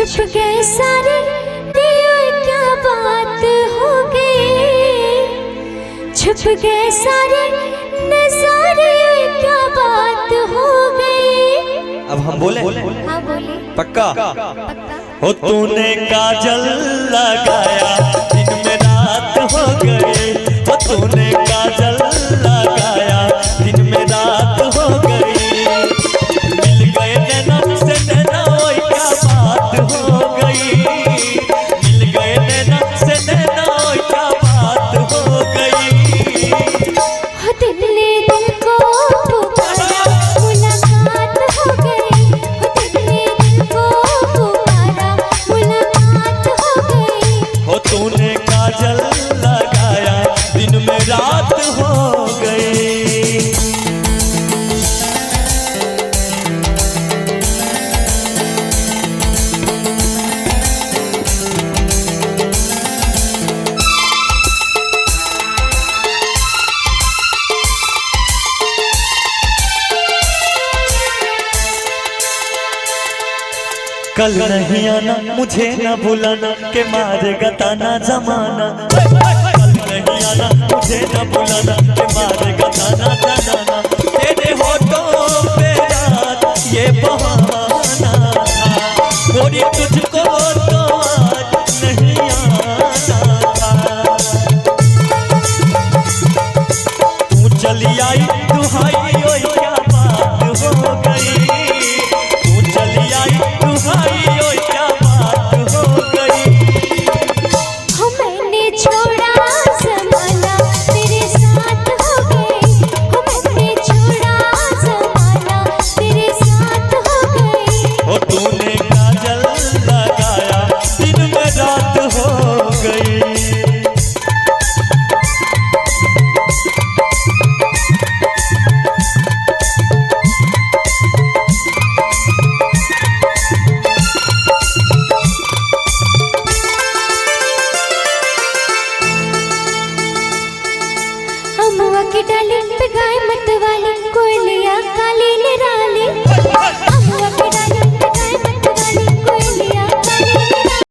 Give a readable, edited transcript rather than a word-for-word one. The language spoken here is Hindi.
छुप गए सारे दिल, क्या बात हो गई। छुप गए सारे नजारे, क्या बात हो गई। अब हम बोले? हाँ बोले। पक्का? पक्का। हो तूने काजल लगाया, दिन में रात हो गई। हो तूने काजल लगाया, दिन में रात हो गई। मिल गए नैना से नैना, ओए क्या बात हो गई। मिल गए नैना से नैना, ओए क्या बात हो गई। हो दिल ने दिल को पुकारा, मुलाकात हो गई। हो दिल ने दिल को पुकारा, मुलाकात हो गई। हो तूने काजल लगाया, दिन में रात हो गई। कल नहीं आना, मुझे न भुलाना, के मारेगा ताना जमाना। कल नहीं आना, मुझे न भुलाना, के मारेगा ताना जमाना। तेरे होठों पे याद ये बहाना था, गोरी तुझको